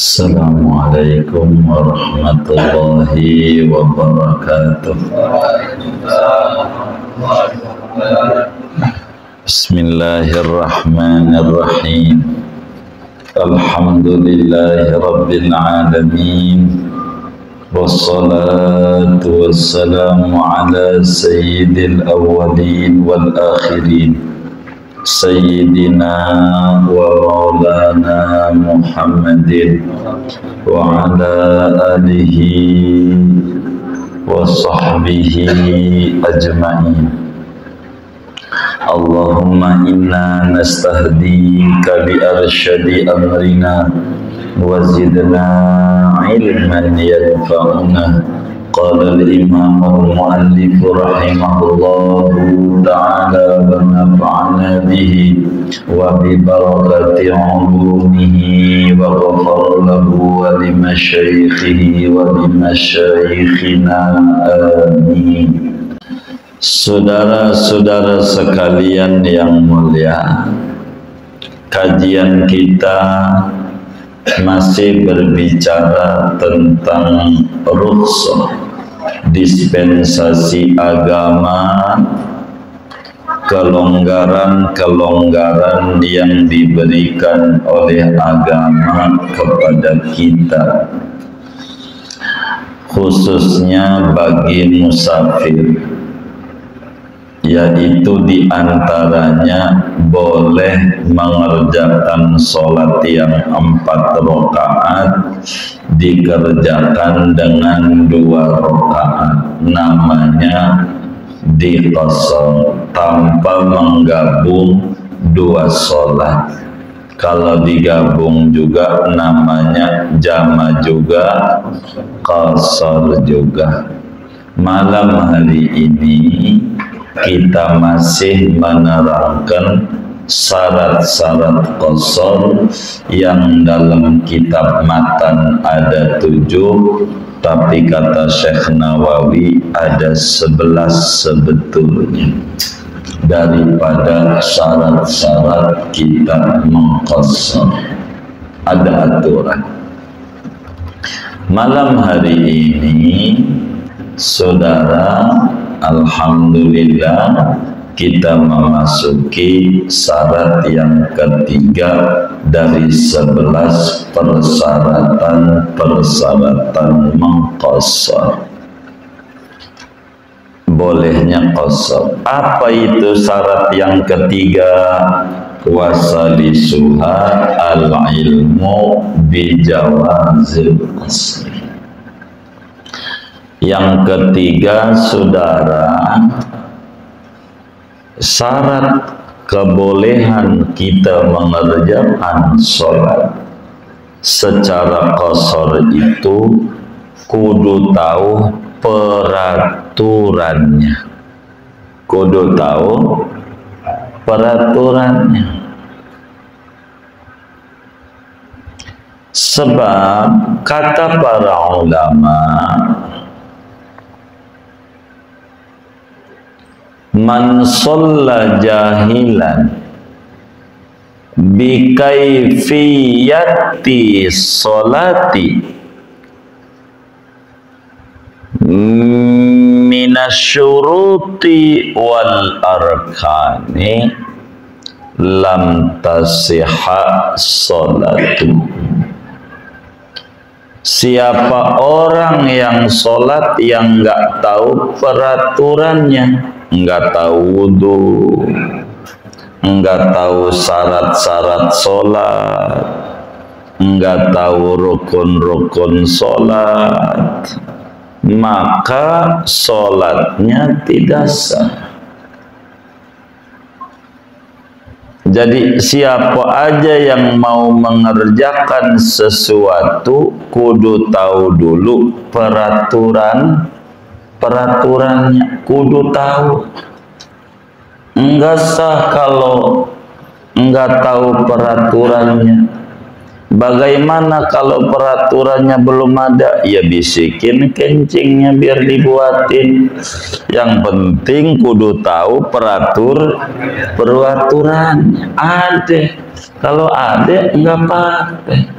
Assalamualaikum warahmatullahi wabarakatuh. Bismillahirrahmanirrahim. Alhamdulillahi rabbil alamin. Wassalatu wassalamu ala sayyidil awwalin wal akhirin. Sayyidina wa maulana Muhammadin wa ala alihi wa sahbihi ajma'in. Allahumma inna nastahdika bi arsyadi amrina wa zidna ilman yanfa'una. Qala al-imam al-muallif rahimahullahu ta'ala wa nafa'ana bihi wa bi barakati ulumihi wa ghafar lahu wa li masyaikhihi wa li masyaikhina amin. Saudara-saudara sekalian yang mulia, kajian kita masih berbicara tentang rukhsah dispensasi agama, kelonggaran-kelonggaran yang diberikan oleh agama kepada kita, khususnya bagi musafir, yaitu diantaranya boleh mengerjakan sholat yang 4 rakaat dikerjakan dengan 2 rakaat, namanya diqasar, tanpa menggabung 2 sholat. Kalau digabung juga namanya jama juga, qasar juga. Malam hari ini kita masih menerangkan syarat-syarat qasar yang dalam kitab matan ada 7, tapi kata Syekh Nawawi ada 11 sebetulnya daripada syarat-syarat kita mengqasar. Ada aturan. Malam hari ini, saudara, alhamdulillah kita memasuki syarat yang ketiga dari 11 persyaratan mengqasar. Bolehnya qasar. Apa itu syarat yang ketiga? Wasalisuha al-ilmu bijawazil qasr. Yang ketiga, saudara, syarat kebolehan kita mengerjakan sholat secara qasar itu kudu tahu peraturannya. Kudu tahu peraturannya. Sebab kata para ulama, man shalla jahilan bi kaifiyati sholati minasyuruti wal arkani lam tasihha sholatu. Siapa orang yang sholat yang enggak tahu peraturannya, enggak tahu wudu, enggak tahu syarat-syarat sholat, enggak tahu rukun-rukun sholat, maka sholatnya tidak sah. Jadi siapa aja yang mau mengerjakan sesuatu kudu tahu dulu peraturannya, kudu tahu. Enggak sah kalau enggak tahu peraturannya. Bagaimana kalau peraturannya belum ada? Ya bisikin kencingnya biar dibuatin. Yang penting kudu tahu peraturan. Ada. Kalau ada enggak pakai.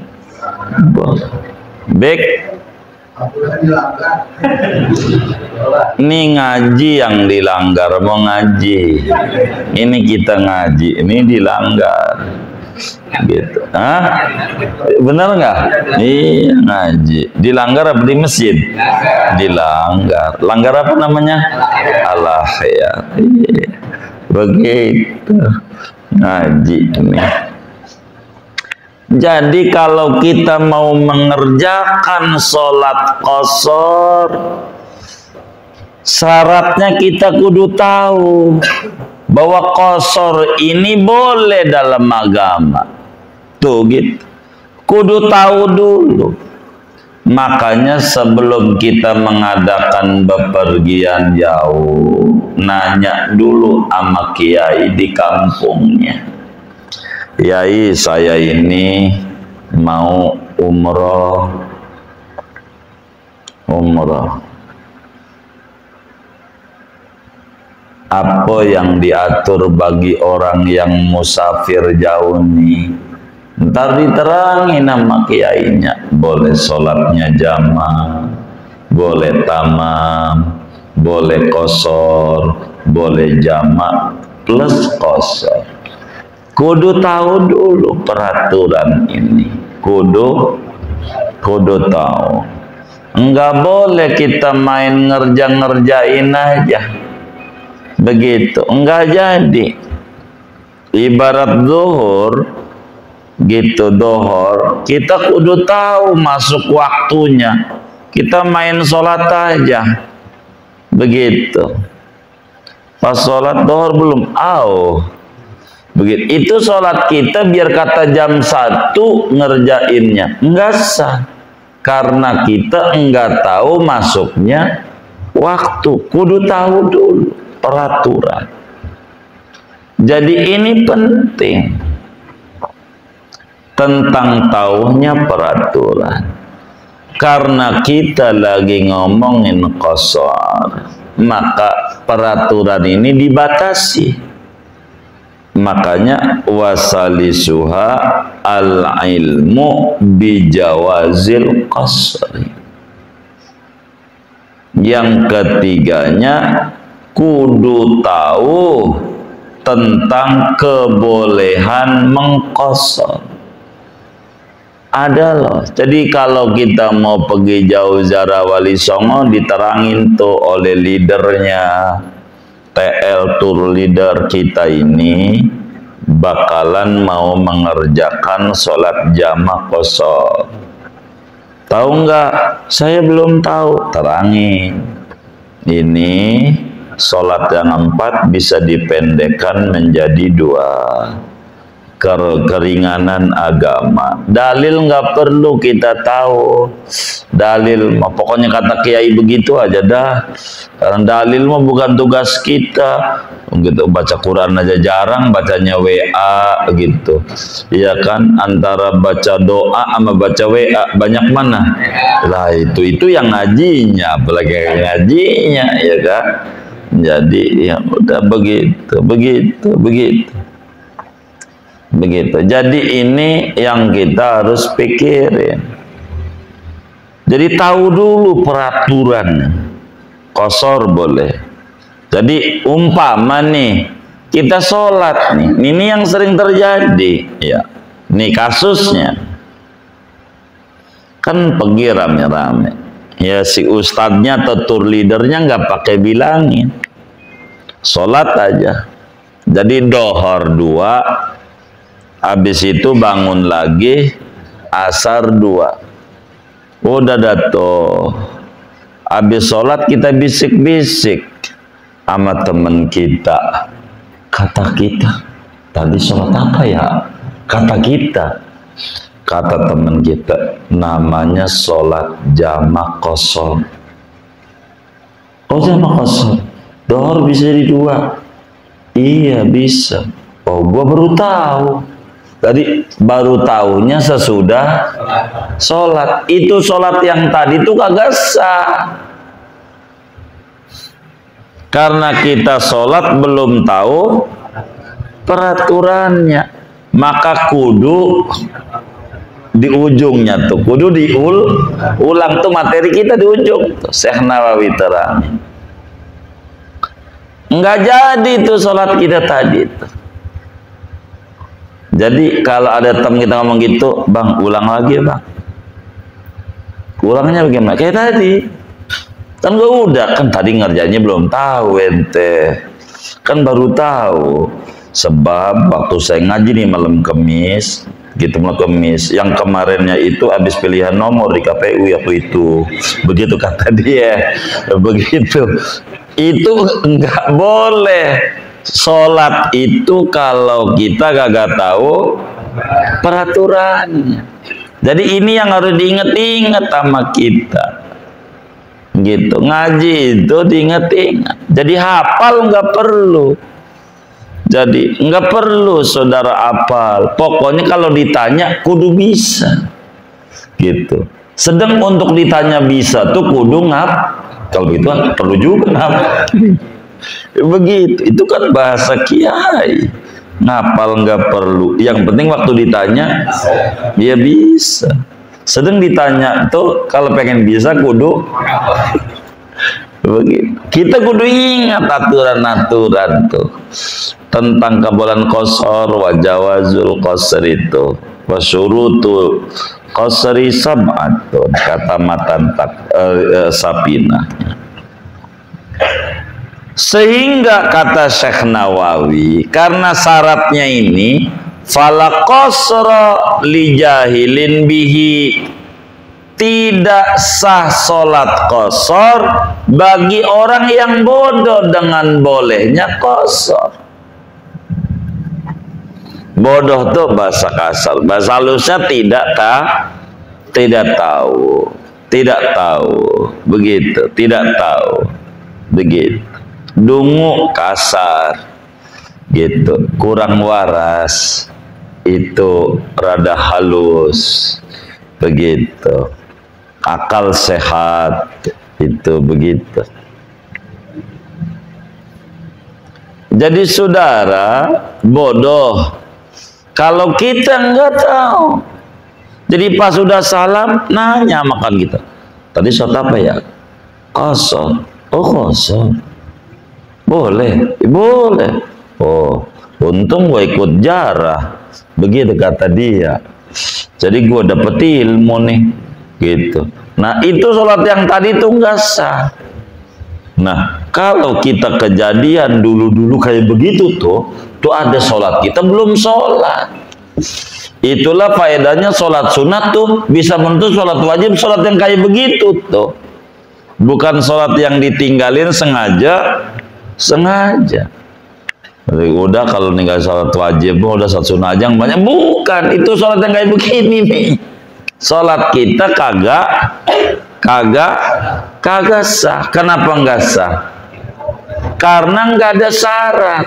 Bek. Ini ngaji yang dilanggar, mau ngaji. Ini kita ngaji, ini dilanggar. Gitu. Hah? Benar nggak? Iya, ngaji. Dilanggar apa di masjid? Dilanggar. Langgar apa namanya? Allah ya. Iya. Begitu. Ngaji ini. Jadi kalau kita mau mengerjakan sholat qashar, syaratnya kita kudu tahu bahwa qashar ini boleh dalam agama. Tuh gitu. Kudu tahu dulu. Makanya sebelum kita mengadakan bepergian jauh, nanya dulu sama kiai di kampungnya. Kiai, saya ini mau umroh. Apa yang diatur bagi orang yang musafir jauh nih? Ntar diterangin sama kiainya. Boleh sholatnya jamaah, boleh tamam, boleh qashar, boleh jamak plus qashar. Kudu tahu dulu peraturan ini. Kudu tahu. Enggak boleh kita main ngerjain aja. Begitu. Enggak jadi. Ibarat zuhur, gitu dohor, kita kudu tahu masuk waktunya. Kita main sholat aja. Begitu. Pas sholat dohor belum. Begitu. Itu sholat kita biar kata jam 1 ngerjainnya. Enggak sah. Karena kita enggak tahu masuknya waktu. Kudu tahu dulu peraturan. Jadi ini penting. Tentang tahunya peraturan. Karena kita lagi ngomongin qashar, maka peraturan ini dibatasi. Makanya wasalisuha al-ilmu bijawazil qasri. Yang ketiganya kudu tahu tentang kebolehan mengqashar. Ada loh. Jadi kalau kita mau pergi jauh ziarah Wali Songo, diterangin tuh oleh leadernya. TL tour leader kita ini bakalan mau mengerjakan sholat jamaah qashar. Tahu nggak? Saya belum tahu. Terangin. Ini sholat yang 4 bisa dipendekkan menjadi 2. Keringanan agama. Dalil nggak perlu kita tahu. Dalil, pokoknya kata kiai begitu aja dah. Karena dalil mah bukan tugas kita. Gitu, baca Quran aja jarang, bacanya WA gitu. Iya kan, antara baca doa sama baca WA banyak mana? Lah itu yang ngajinya, apalagi ngajinya, ya kan. Jadi ya udah begitu. Jadi ini yang kita harus pikirin. Jadi tahu dulu peraturan. Qashar boleh. Jadi umpama nih kita sholat nih, ini yang sering terjadi, ya. Ini kasusnya. Kan pergi rame-rame. Ya si ustadznya atau tour leadernya nggak pakai bilangin. Sholat aja. Jadi dohor 2. Habis itu bangun lagi asar 2. Udah dato. Habis sholat kita bisik-bisik sama temen kita. Kata kita, tadi sholat apa ya? Kata temen kita, namanya sholat jamaah qashar. Oh jamaah qashar, dohor bisa jadi 2. Iya bisa. Oh gua baru tahu. Tadi baru tahunya sesudah sholat. Itu sholat yang tadi itu kagak sah. Karena kita sholat belum tahu peraturannya. Maka kudu di ujungnya tuh kudu ulang tuh materi kita di ujung tuh. Syekh Nawawi terangin nggak jadi tuh sholat kita tadi tuh. Jadi kalau ada teman kita ngomong gitu, bang ulang lagi ya bang, ulangnya bagaimana kayak tadi kan gak udah, kan tadi ngerjainnya belum tahu ente, kan baru tahu. Sebab waktu saya ngaji nih malam Kamis gitu, malam Kamis yang kemarinnya itu habis pilihan nomor di KPU itu begitu kata dia, begitu itu nggak boleh sholat itu kalau kita gak tahu peraturannya. Jadi ini yang harus diingat-ingat sama kita gitu, ngaji itu diingat-ingat. Jadi hafal nggak perlu, jadi nggak perlu saudara hafal, pokoknya kalau ditanya kudu bisa gitu. Sedang untuk ditanya bisa tuh kudu kalau gitu kan perlu juga begitu. Itu kan bahasa kiai, ngapal nggak perlu, yang penting waktu ditanya dia bisa. Sedang ditanya tuh kalau pengen bisa kudu begitu. Kita kudu ingat aturan-aturan tuh tentang kebolehan qasar wa jawazul qasr itu wa syurutul qasri sab'atun, kata matan Sapina. Sehingga kata Syekh Nawawi, karena syaratnya ini fala qasra li jahilin bihi, tidak sah sholat qasar bagi orang yang bodoh dengan bolehnya qasar. Bodoh tuh bahasa kasar, bahasa halusnya tidak tahu, begitu, tidak tahu, begitu. Dungu kasar gitu, kurang waras itu rada halus begitu, akal sehat itu begitu. Jadi saudara bodoh kalau kita nggak tahu. Jadi pas sudah salam nanya makan kita, tadi sholat apa ya? Qasar. Oh qasar, boleh, boleh. Oh, untung gue ikut jarah, begitu kata dia. Jadi gue dapet ilmu nih, gitu. Nah itu sholat yang tadi tuh nggak sah. Nah kalau kita kejadian dulu kayak begitu tuh ada sholat kita belum sholat. Itulah faedahnya sholat sunat tuh bisa menuntut sholat wajib, sholat yang kayak begitu tuh. Bukan sholat yang ditinggalin sengaja. Udah kalau ninggal sholat wajib udah sholat sunat aja banyak, bukan, itu sholat yang kayak begini nih. Sholat kita kagak sah. Kenapa nggak sah? Karena nggak ada syarat.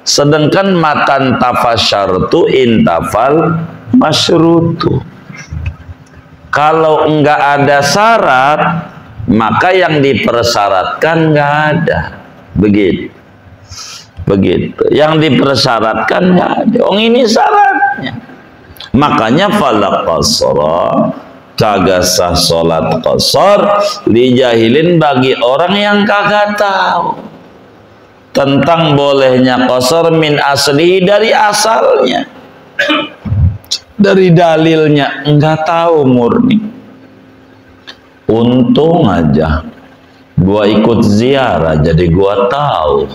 Sedangkan matan tafasyartu intafal masyrutu. Kalau nggak ada syarat, maka yang dipersyaratkan nggak ada. Begitu. Yang dipersyaratkan nggak ada. Ini syaratnya. Makanya fala qasra, kagak sah sholat qasar li jahilin bagi orang yang kagak tahu tentang bolehnya qasar min asli, dari asalnya, dari dalilnya enggak tahu murni. Untung aja gua ikut ziarah jadi gua tahu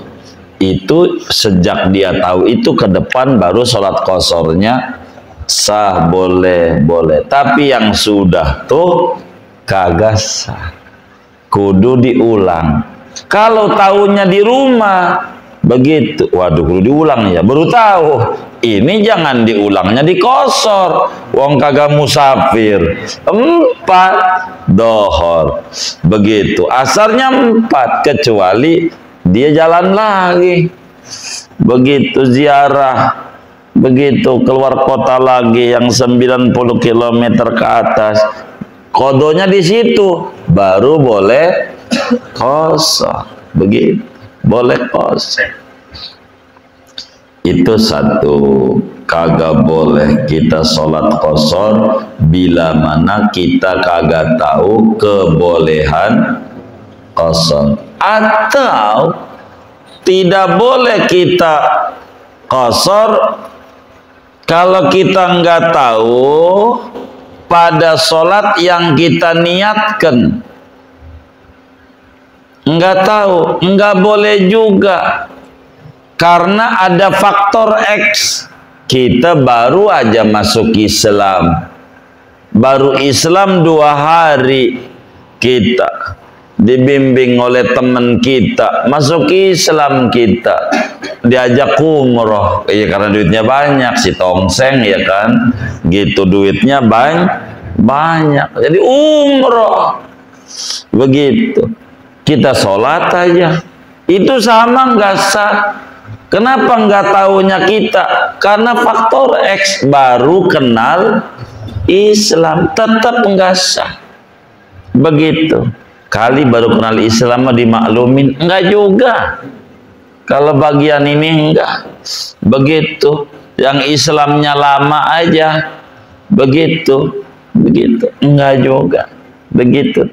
itu. Sejak dia tahu itu ke depan baru sholat qasarnya sah, boleh. Tapi yang sudah tuh kagak sah, kudu diulang. Kalau tahunya di rumah begitu, waduh kudu diulang ya, baru tahu. Ini jangan diulangnya di qasar, wong kagak musafir. 4 dohor begitu, asarnya 4 kecuali dia jalan lagi begitu, ziarah begitu, keluar kota lagi yang 90 km ke atas, kodonya di situ baru boleh qasar, begitu, boleh qasar. Itu satu, kagak boleh kita sholat qasar bila mana kita kagak tahu kebolehan qasar. Atau tidak boleh kita qasar kalau kita nggak tahu pada sholat yang kita niatkan. Nggak tahu, nggak boleh juga karena ada faktor X. Kita baru aja masuk Islam, baru Islam 2 hari, kita dibimbing oleh teman kita masuk Islam, kita diajak umroh, ya karena duitnya banyak, si tongseng ya kan, gitu duitnya banyak, jadi umroh, begitu. Kita sholat aja, itu sama nggak sah. Kenapa nggak tahunya kita? Karena faktor X, baru kenal Islam, tetap nggak sah. Begitu. Kali baru kenal Islam dimaklumin, enggak juga. Kalau bagian ini enggak. Begitu. Yang Islamnya lama aja, begitu. Enggak juga. Begitu.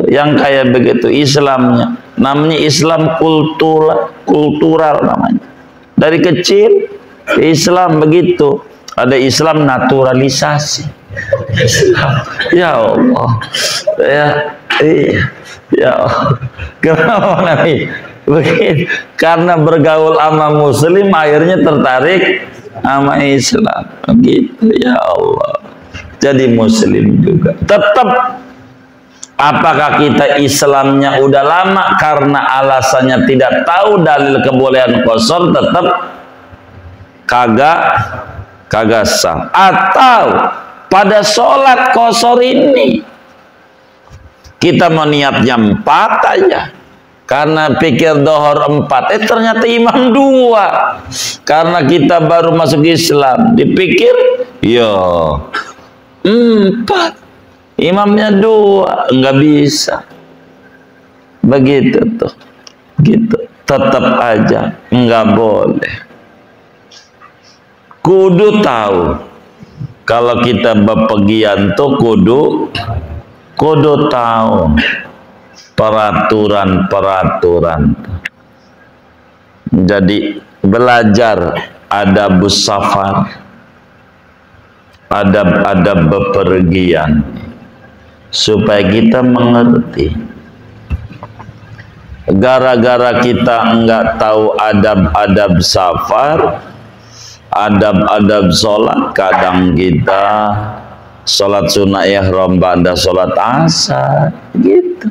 Yang kayak begitu Islamnya, namanya Islam kultural namanya. Dari kecil Islam begitu. Ada Islam naturalisasi. Islam. Ya Allah. Ya Allah. Kenapa Nabi? Begitu. Karena bergaul sama muslim akhirnya tertarik sama Islam. Begitu, ya Allah. Jadi muslim juga. Tetap apakah kita Islamnya udah lama karena alasannya tidak tahu dalil kebolehan qasar, tetap kagak sah. Atau pada sholat qasar ini kita mau niatnya 4 aja karena pikir dohor 4, ternyata imam 2 karena kita baru masuk Islam, dipikir ya 4, imamnya 2, nggak bisa. Begitu tuh, gitu. Tetap aja nggak boleh. Kudu tahu kalau kita bepergian tuh kudu tahu peraturan. Jadi belajar adabus safar, adab bepergian, supaya kita mengerti. Gara-gara kita enggak tahu adab-adab safar, adab-adab sholat, kadang kita sholat sunnah ihram ba'da sholat asar, gitu.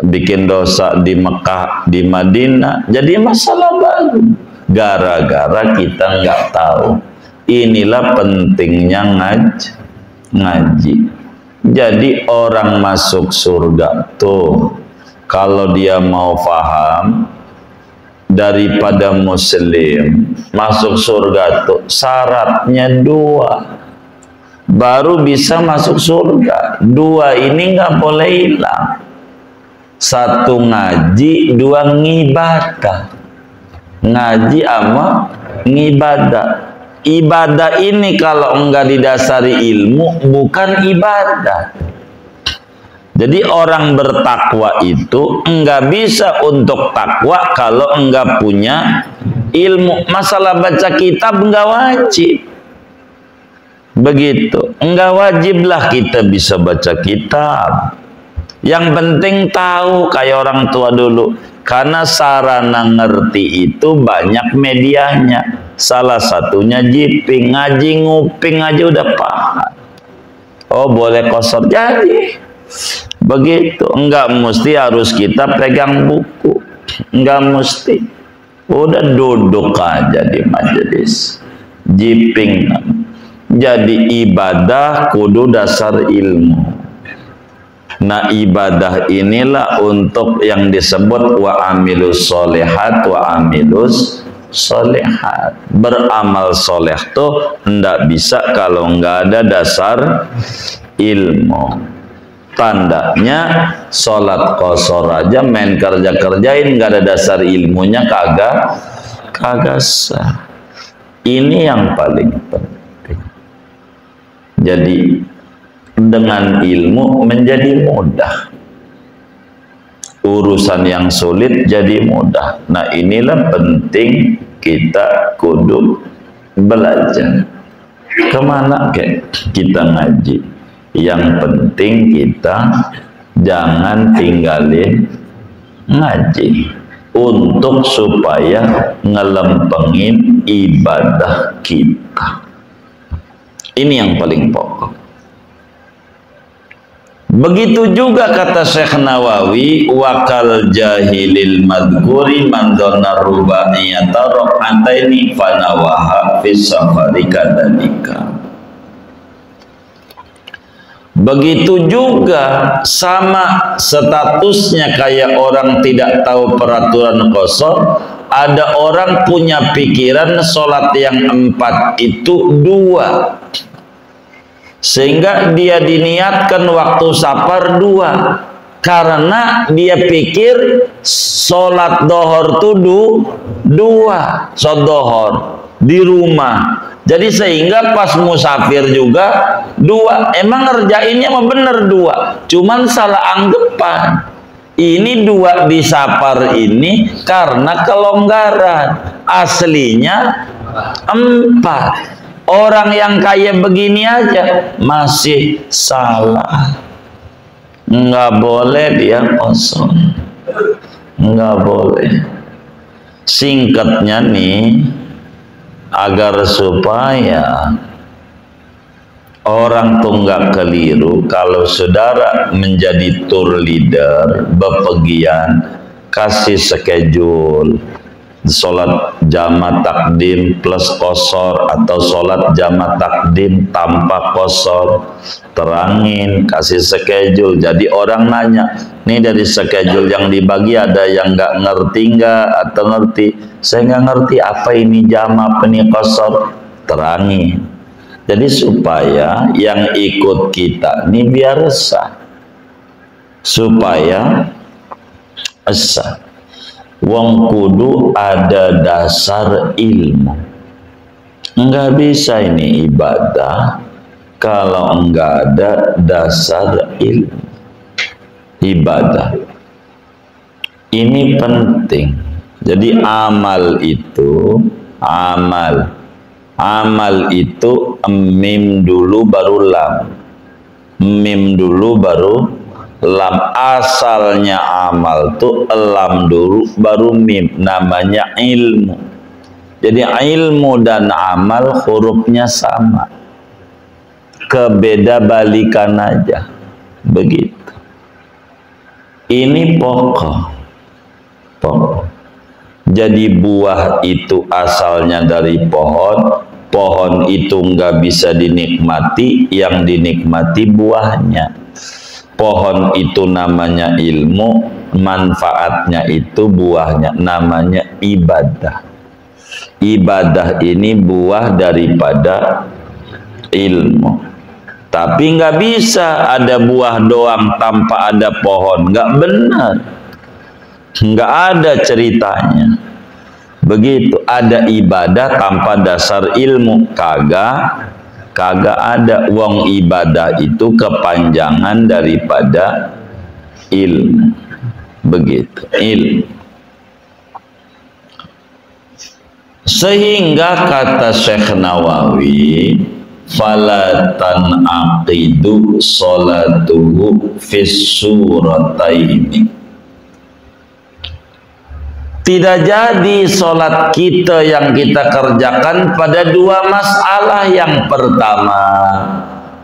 Bikin dosa di Mekah, di Madinah, jadi masalah baru. Gara-gara kita enggak tahu. Inilah pentingnya ngaji. Jadi orang masuk surga tuh, kalau dia mau paham, daripada muslim masuk surga tuh syaratnya 2 baru bisa masuk surga. 2 ini nggak boleh hilang. 1 ngaji, 2 ngibadah. Ngaji sama ngibadah. Ibadah ini kalau enggak didasari ilmu bukan ibadah. Jadi orang bertakwa itu enggak bisa untuk takwa kalau enggak punya ilmu. Masalah baca kitab enggak wajib. Begitu. Enggak wajiblah kita bisa baca kitab. Yang penting tahu, kayak orang tua dulu. Karena sarana ngerti itu banyak medianya. Salah satunya jiping, ngaji nguping aja udah paham. Oh boleh qasar jadi. Begitu. Enggak mesti harus kita pegang buku. Enggak mesti. Udah duduk aja di majelis. Jiping. Jadi ibadah kudu dasar ilmu. Nah ibadah inilah untuk yang disebut wa amilus solehat wa amilus solehat. Beramal soleh tuh ndak bisa kalau nggak ada dasar ilmu. Tandanya sholat qasar aja main kerjain nggak ada dasar ilmunya kagak sah. Ini yang paling penting. Jadi dengan ilmu menjadi mudah, urusan yang sulit jadi mudah. Nah, inilah penting kita kudu belajar. Kemana kita ngaji? Yang penting kita jangan tinggalin ngaji untuk supaya ngelempengin ibadah kita. Ini yang paling pokok. Begitu juga kata Syekh Nawawi, wakal jahilil madhkuri man dhanna rubaiyata rak'ataini fanawaha fis safari kadzalika. Begitu juga sama statusnya kayak orang tidak tahu peraturan qashar. Ada orang punya pikiran sholat yang 4 itu 2, sehingga dia diniatkan waktu safar 2 karena dia pikir sholat dohor itu 2 sholat dohor di rumah. Jadi sehingga pas musafir juga 2. Emang ngerjainnya mah bener 2, cuman salah anggapan. Ini 2 di safar ini karena kelonggaran, aslinya 4. Orang yang kayak begini aja masih salah. Nggak boleh dia kosong, nggak boleh. Singkatnya nih, agar supaya orang tuh nggak keliru, kalau saudara menjadi tour leader bepergian, kasih schedule sholat jamaah takdim plus qashar atau sholat jamaah takdim tanpa qashar, terangin, kasih schedule. Jadi orang nanya, nih dari schedule yang dibagi ada yang nggak ngerti nggak atau ngerti? Saya nggak ngerti apa ini jamaah, apa ini qashar, terangin. Jadi supaya yang ikut kita ini biar sah, supaya sah. Wong kudu ada dasar ilmu. Enggak bisa ini ibadah kalau enggak ada dasar ilmu. Ibadah ini penting. Jadi amal itu mim dulu baru lam, mim dulu baru lam. Asalnya amal tuh lam dulu baru mim, namanya ilmu. Jadi ilmu dan amal hurufnya sama, kebeda balikan aja, begitu. Ini pokok. Jadi buah itu asalnya dari pohon, pohon itu nggak bisa dinikmati, yang dinikmati buahnya. Pohon itu namanya ilmu, manfaatnya itu buahnya, namanya ibadah. Ibadah ini buah daripada ilmu. Tapi nggak bisa ada buah doang tanpa ada pohon, nggak benar. Nggak ada ceritanya. Begitu, ada ibadah tanpa dasar ilmu, kagak ada. Wong ibadah itu kepanjangan daripada ilmu. Begitu, ilmu. Sehingga kata Syekh Nawawi, falatan aqidu sholatuhu fis surataini. Tidak jadi sholat kita yang kita kerjakan pada 2 masalah. Yang pertama,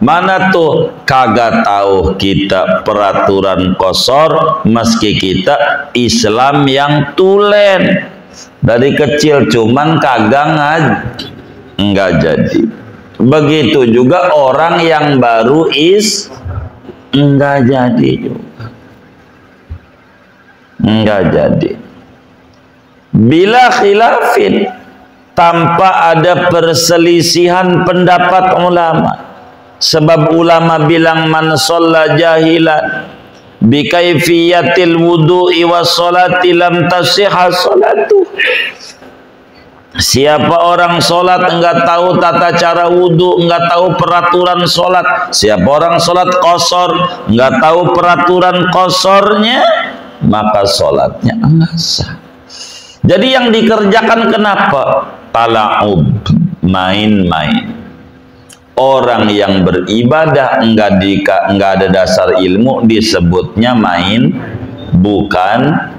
mana tuh kagak tahu kita peraturan qashar meski kita Islam yang tulen dari kecil, cuman kagak nggak jadi. Begitu juga orang yang baru nggak jadi juga, nggak jadi. Bila khilafin, tanpa ada perselisihan pendapat ulama. Sebab ulama bilang man shalla jahilan bi kaifiyatil wudu'i was sholati lam tasihha sholatu. Siapa orang sholat enggak tahu tata cara wudhu, enggak tahu peraturan sholat. Siapa orang sholat qashar enggak tahu peraturan qasharnya, maka sholatnya enggak sah. Jadi yang dikerjakan kenapa? Tala'ub, main-main. Orang yang beribadah enggak ada dasar ilmu disebutnya main, bukan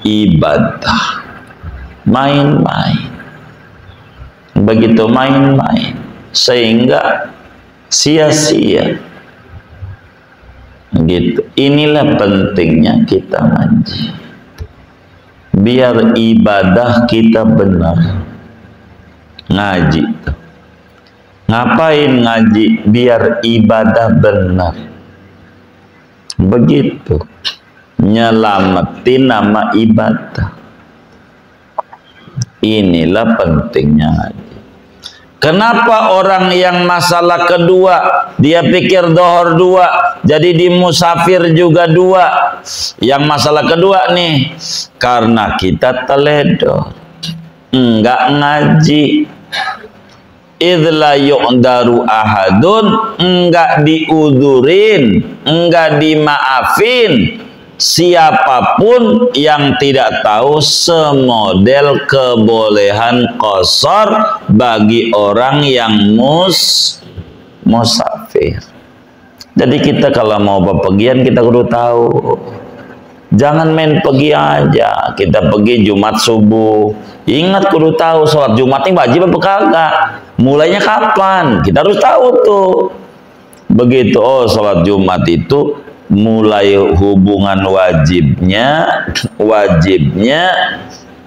ibadah. Main-main. Begitu main-main sehingga sia-sia gitu. Inilah pentingnya kita ngaji, biar ibadah kita benar. Ngaji, ngapain ngaji? Biar ibadah benar. Begitu, nyelamatin nama ibadah. Inilah pentingnya ngaji. Kenapa orang yang masalah kedua dia pikir dohor dua, jadi di musafir juga dua? Yang masalah kedua nih, karena kita teledor, enggak ngaji. Idla yu'daru ahadun, enggak diudurin, enggak dimaafin siapapun yang tidak tahu semodel kebolehan qashar bagi orang yang musafir. Jadi kita kalau mau bepergian kita kudu tahu. Jangan main pergi aja. Kita pergi Jumat subuh. Ingat kudu tahu sholat Jumat ini wajib apa kagak? Mulainya kapan? Kita harus tahu tuh. Begitu, oh sholat Jumat itu mulai hubungan wajibnya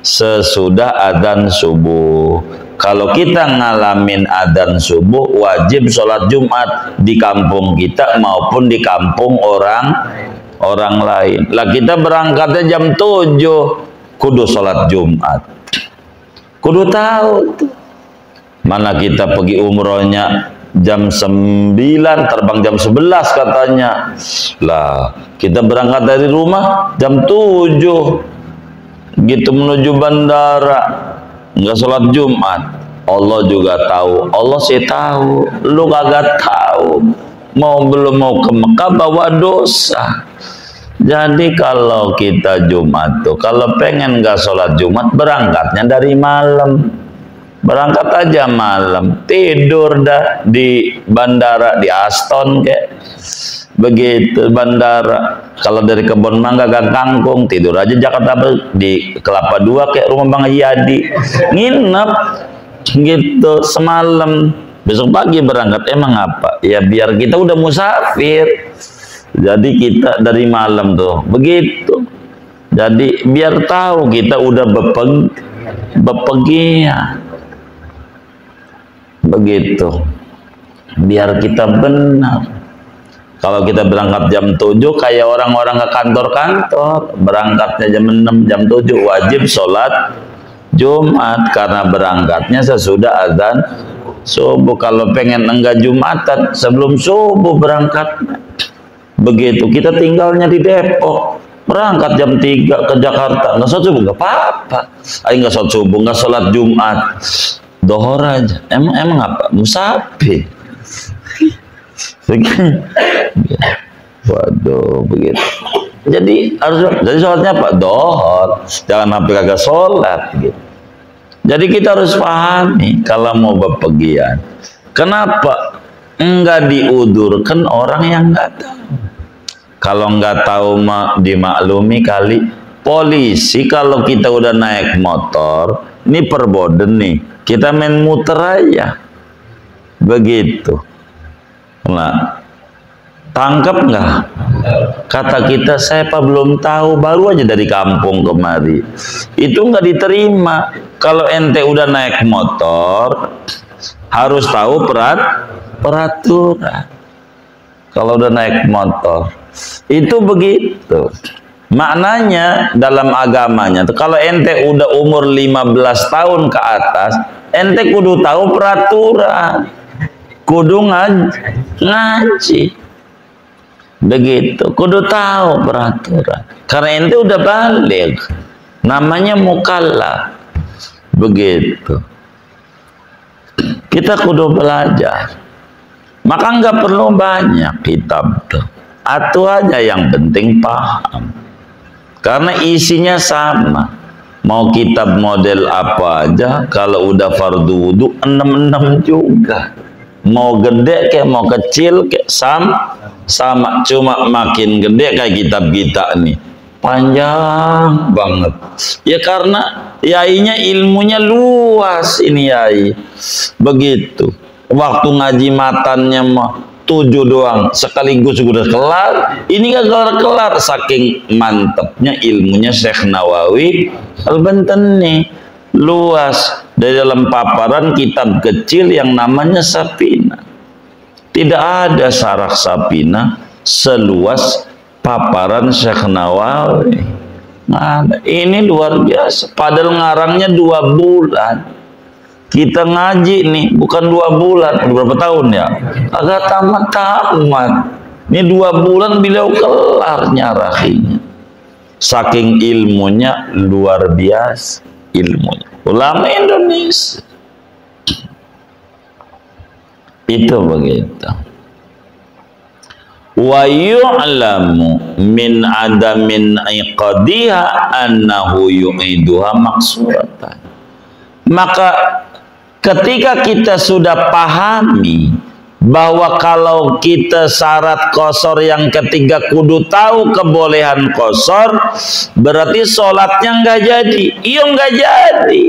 sesudah adzan subuh. Kalau kita ngalamin adzan subuh, wajib sholat Jumat di kampung kita maupun di kampung orang lain. Lah kita berangkatnya jam 7, kudu sholat Jumat. Kudu tahu tuh. Mana kita pergi umrohnya jam 9, terbang jam 11 katanya. Lah kita berangkat dari rumah jam 7 gitu menuju bandara, nggak sholat Jumat. Allah juga tahu, Allah sih tahu, lu kagak tahu. Belum mau ke Mekah bawa dosa. Jadi kalau kita Jumat tuh, kalau pengen nggak sholat Jumat, berangkatnya dari malam. Berangkat aja malam, tidur dah di bandara, di Aston kayak begitu bandara. Kalau dari Kebon Mangga Gang Kangkung, tidur aja Jakarta di Kelapa Dua kayak rumah Bang Yadi, nginep gitu semalam. Besok pagi berangkat. Emang apa? Ya biar kita udah musafir. Jadi kita dari malam tuh begitu. Jadi biar tahu kita udah bepergian. Begitu, biar kita benar. Kalau kita berangkat jam 7 kayak orang-orang ke kantor-kantor, berangkatnya jam 6, jam 7, wajib sholat Jumat karena berangkatnya sesudah adzan subuh. Kalau pengen enggak Jumatan, sebelum subuh berangkat. Begitu, kita tinggalnya di Depok, berangkat jam 3 ke Jakarta, nggak sholat subuh, nggak apa-apa. Ayo nggak sholat subuh, nggak sholat Jumat, dohor aja. Emang apa? Musafir. Waduh, begitu. Jadi sholatnya apa? Dohor. Jangan sampai kagak sholat gitu. Jadi kita harus pahami kalau mau bepergian. Kenapa enggak diudurkan orang yang enggak tahu? Kalau enggak tahu dimaklumi kali. Polisi kalau kita udah naik motor, ini perboden nih, kita main muter aja. Begitu. Nah, tangkap nggak? Kata kita, saya belum tahu, baru aja dari kampung kemari. Itu nggak diterima. Kalau ente udah naik motor, harus tahu peraturan. Kalau udah naik motor, itu begitu. Maknanya dalam agamanya, kalau ente udah umur 15 tahun ke atas, ente kudu tahu peraturan. Kudu ngaji. Begitu, kudu tahu peraturan. Karena ente udah balik, namanya mukallaf. Begitu. Kita kudu belajar. Maka nggak perlu banyak kitab tuh. Atau aja yang penting paham. Karena isinya sama. Mau kitab model apa aja, kalau udah fardu wudu 6 juga. Mau gede kayak mau kecil kayak sama. Cuma makin gede kayak kitab kita nih. Panjang banget. Ya karena yainya ilmunya luas ini yai. Begitu. Waktu ngaji matannya mah 7 doang sekaligus sudah kelar. Ini gak kelar-kelar saking mantapnya ilmunya Syekh Nawawi Al-Bantani. Luas dari dalam paparan kitab kecil yang namanya Sapina. Tidak ada syarah Sapina seluas paparan Syekh Nawawi. Nah, ini luar biasa. Padahal ngarangnya 2 bulan. Kita ngaji nih bukan 2 bulan, berapa tahun ya? Agak tamat-tamat. Ini 2 bulan beliau kelar nyarahinya. Saking ilmunya luar biasa ilmunya. Ulama Indonesia. Itu begitu. Wa yu'lamu min adamin iqadiha annahu yu'iduha maksuratan. Maka ketika kita sudah pahami bahwa kalau kita syarat qashar yang ketiga kudu tahu kebolehan qashar, berarti sholatnya nggak jadi. Iya nggak jadi.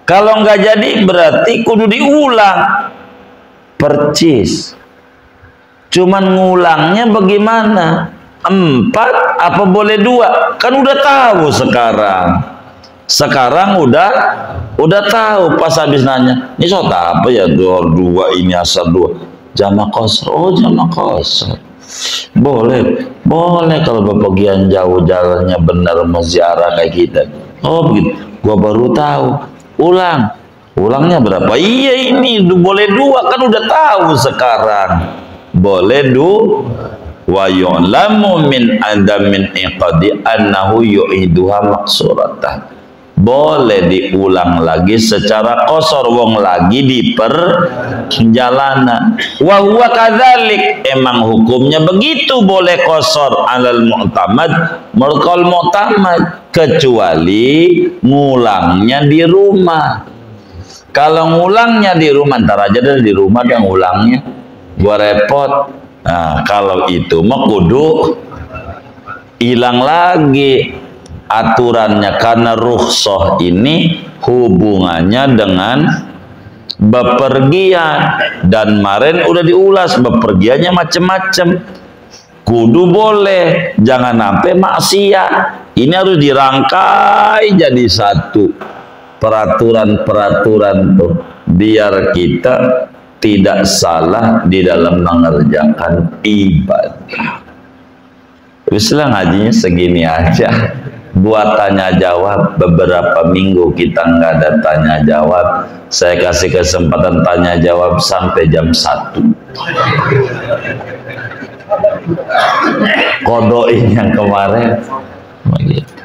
Kalau nggak jadi berarti kudu diulang. Percis. Cuman ngulangnya bagaimana? 4 apa boleh 2? Kan udah tahu sekarang. Sekarang udah tahu. Pas habis nanya, ini sholat apa ya? 2 ini asar 2. Jamak qashar. Oh jamak qashar. Boleh kalau bepergian jauh jalannya benar menziarah kayak kita. Oh begitu. Gua baru tahu. Ulangnya berapa? Iya ini boleh 2 kan udah tahu sekarang. Boleh 2. Wa yu'lamu min adamin iqadi annahu yu'iduha maksuratan. Boleh diulang lagi secara qashar wong lagi di perjalanan. Wa huwa kadzalik, emang hukumnya begitu boleh qashar alal mu'tamad merkal mu'tamad, kecuali ngulangnya di rumah. Kalau ngulangnya di rumah, ntar aja deh di rumah dia ngulangnya, gua repot. Nah kalau itu mah kudu hilang lagi aturannya, karena rukhsah ini hubungannya dengan bepergian, dan kemarin udah diulas bepergiannya macam-macam. Kudu boleh, jangan sampai maksiat. Ini harus dirangkai jadi satu peraturan-peraturan tuh, biar kita tidak salah di dalam mengerjakan ibadah. Bismillah, ngajinya segini aja. Buat tanya jawab, beberapa minggu kita nggak ada tanya jawab. Saya kasih kesempatan tanya jawab sampai jam 1. Kodoin yang kemarin begitu.